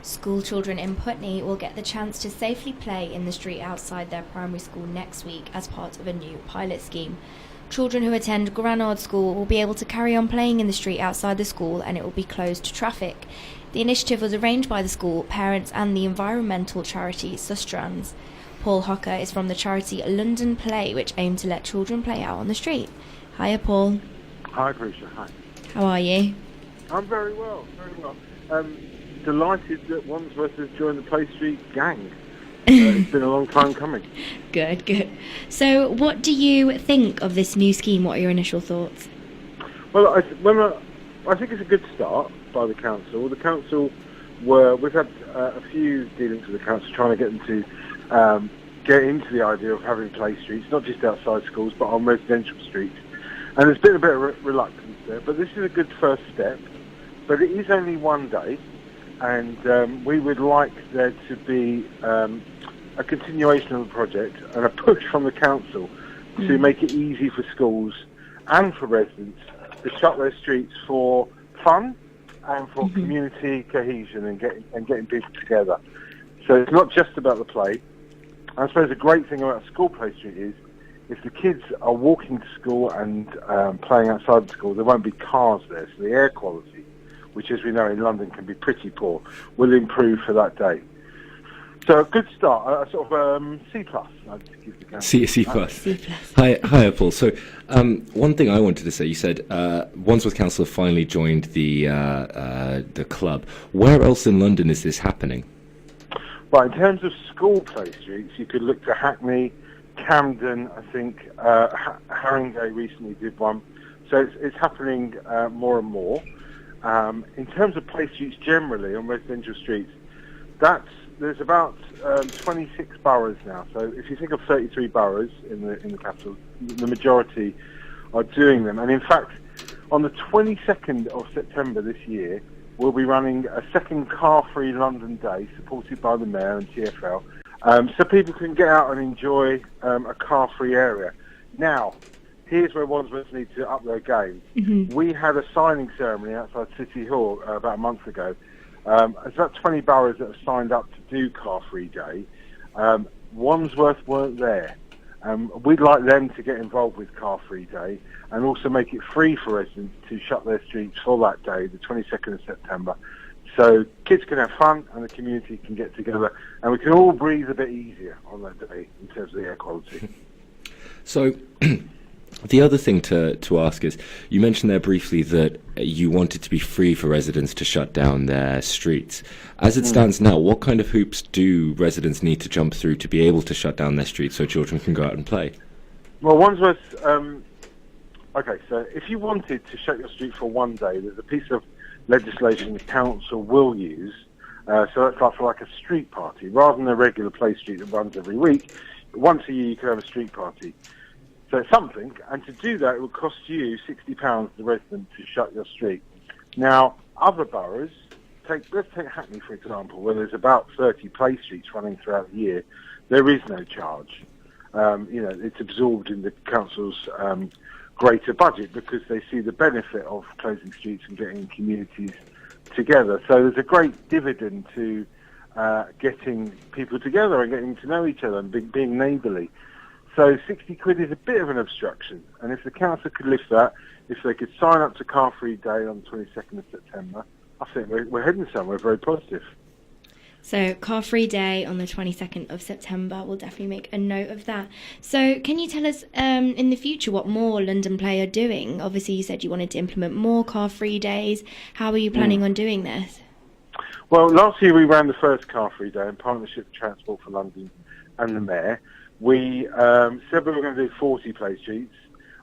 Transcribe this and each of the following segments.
School children in Putney will get the chance to safely play in the street outside their primary school next week as part of a new pilot scheme. Children who attend Granard School will be able to carry on playing in the street outside the school, and it will be closed to traffic. The initiative was arranged by the school, parents and the environmental charity Sustrans. Paul Hocker is from the charity London Play, which aim to let children play out on the street. Hiya, Paul. Hi, Grisha. Hi. How are you? I'm very well, very well. Delighted that Wandsworth has joined the Play Street gang. It's been a long time coming. Good. So what do you think of this new scheme? What are your initial thoughts? Well, I think it's a good start by the council. The council we've had a few dealings with the council trying to get them to get into the idea of having play streets, not just outside schools, but on residential streets. And there's been a bit of reluctance there, but this is a good first step. But it is only one day, and we would like there to be a continuation of the project and a push from the council to make it easy for schools and for residents to shut their streets for fun and for community cohesion and getting people together. So it's not just about the play. I suppose the great thing about school play street is if the kids are walking to school and playing outside the school, there won't be cars there, so the air quality, which as we know in London can be pretty poor, will improve for that day. So a good start, a sort of C+. I'd give the council. C+. Hi, Paul. So one thing I wanted to say, you said Wandsworth Council have finally joined the club. Where else in London is this happening? Right, in terms of school play streets, you could look to Hackney, Camden, I think, Haringey recently did one. So it's happening more and more. In terms of play streets generally on residential streets, there's about 26 boroughs now. So if you think of 33 boroughs in the capital, the majority are doing them. And in fact, on the 22nd of September this year, we'll be running a second car-free London day supported by the Mayor and TfL, so people can get out and enjoy a car-free area. Now, here's where Wandsworth need to up their game. We had a signing ceremony outside City Hall about a month ago. There's about 20 boroughs that have signed up to do car-free day. Wandsworth weren't there. We'd like them to get involved with car-free day and also make it free for residents to shut their streets for that day, the 22nd of September. So kids can have fun and the community can get together and we can all breathe a bit easier on that day in terms of the air quality. So the other thing to ask is, you mentioned there briefly that you want it to be free for residents to shut down their streets. As it stands now, what kind of hoops do residents need to jump through to be able to shut down their streets so children can go out and play? Well, Wandsworth, okay, so if you wanted to shut your street for one day, there's a piece of legislation the council will use, so that's like a street party. Rather than a regular play street that runs every week, once a year you can have a street party. So it's something, and to do that it would cost you £60 the resident to shut your street. Now, other boroughs, let's take Hackney for example, where there's about 30 play streets running throughout the year, there is no charge. It's absorbed in the council's greater budget because they see the benefit of closing streets and getting communities together. So there's a great dividend to getting people together and getting to know each other and being neighbourly. So 60 quid is a bit of an obstruction, and if the council could lift that, if they could sign up to Car Free Day on the 22nd of September, I think we're heading somewhere very positive. So Car Free Day on the 22nd of September, we'll definitely make a note of that. So can you tell us in the future what more London Play are doing? Obviously you said you wanted to implement more Car Free Days. How are you planning on doing this? Well, last year we ran the first Car Free Day in partnership with Transport for London and the Mayor. We said we were going to do 40 play streets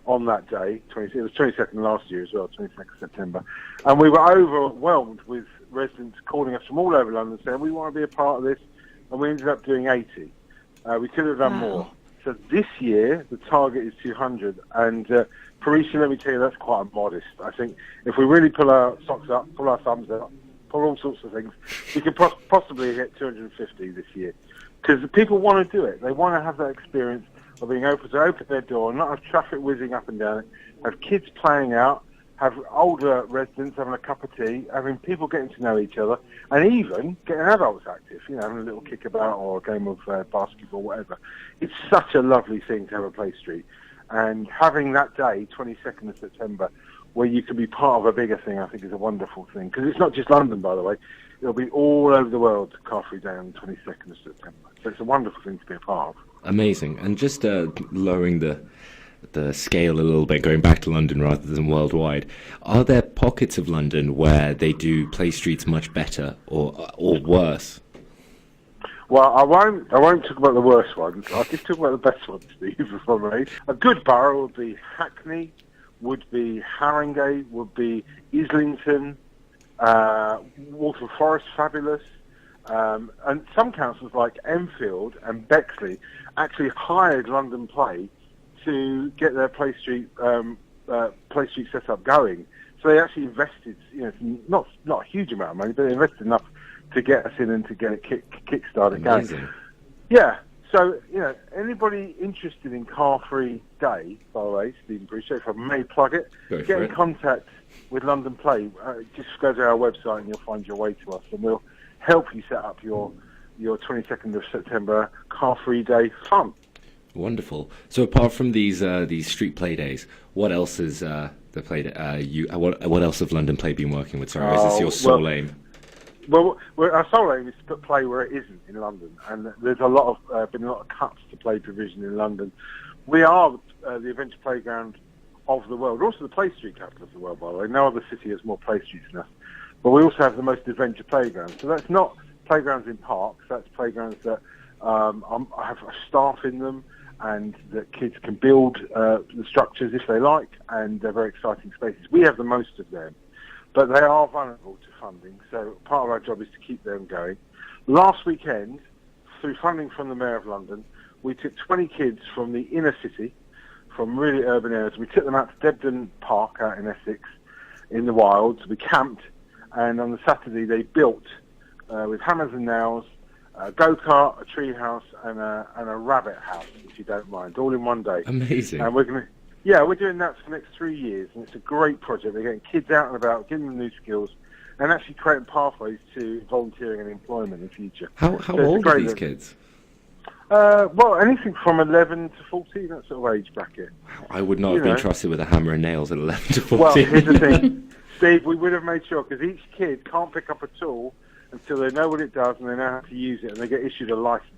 on that day. It was 22nd last year as well, 22nd September. And we were overwhelmed with residents calling us from all over London saying, we want to be a part of this. And we ended up doing 80. We could have done more. So this year, the target is 200. And Parisi, let me tell you, that's quite modest. I think if we really pull our socks up, pull our thumbs up, pull all sorts of things, we could possibly hit 250 this year. Because the people want to do it. They want to have that experience of being able to open their door, not have traffic whizzing up and down it, have kids playing out, have older residents having a cup of tea, having people getting to know each other, and even getting adults active, having a little kickabout or a game of basketball, whatever. It's such a lovely thing to have a play street. And having that day, 22nd of September, where you can be part of a bigger thing, I think is a wonderful thing. Because it's not just London, by the way. It'll be all over the world, Car Free Day on the 22nd of September. So it's a wonderful thing to be a part of. Amazing. And just lowering the scale a little bit, going back to London rather than worldwide, are there pockets of London where they do play streets much better or worse? Well, I won't talk about the worst ones. I'll just talk about the best ones, Steve, if I may. A good borough would be Hackney, would be Haringey, would be Islington, Waltham Forest, fabulous. And some councils like Enfield and Bexley actually hired London Play to get their play street setup going. So they actually invested, not a huge amount of money, but they invested enough to get us in and to get it kick-started going. Yeah. So, anybody interested in Car Free Day, by the way, Stephen Bruce, if I may plug it, get in contact with London Play. Just go to our website and you'll find your way to us, and we'll help you set up your 22nd of September Car Free Day fun. Wonderful. So apart from these street play days, what else is what else have London Play been working with? Sorry, is this your sole aim? Well, our sole aim is to put play where it isn't in London, and there's been a lot of cuts to play provision in London. We are the adventure playground of the world, also the play street capital of the world, by the way. No other city has more play streets than us, but we also have the most adventure playgrounds. So that's not playgrounds in parks; that's playgrounds that have staff in them, and that kids can build the structures if they like, and they're very exciting spaces. We have the most of them, but they are vulnerable to funding, so part of our job is to keep them going. Last weekend, through funding from the Mayor of London, we took 20 kids from the inner city, from really urban areas. We took them out to Debden Park out in Essex, in the wilds. We camped, and on the Saturday they built, with hammers and nails, a go-kart, a tree house, and a rabbit house, if you don't mind, all in one day. Amazing. And we're doing that for the next 3 years, and it's a great project. They're getting kids out and about, giving them new skills, and actually creating pathways to volunteering and employment in the future. How old are these kids? Well, anything from 11 to 14, that sort of age bracket. I would not have been trusted with a hammer and nails at 11 to 14. Well, here's the thing, Steve, we would have made sure, because each kid can't pick up a tool until they know what it does and they know how to use it, and they get issued a license.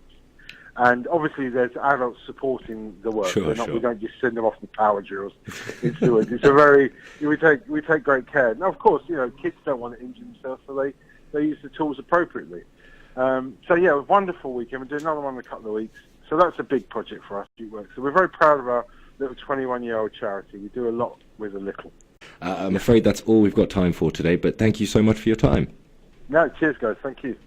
And obviously there's adults supporting the work. Sure. We don't just send them off the power drills into the woods. It's a very, we take great care. Now, of course, kids don't want to injure themselves, so they use the tools appropriately. So yeah, a wonderful weekend. We'll do another one in a couple of weeks. So that's a big project for us, Street Work. So we're very proud of our little 21-year-old charity. We do a lot with a little. I'm afraid that's all we've got time for today, but thank you so much for your time. No, cheers, guys. Thank you.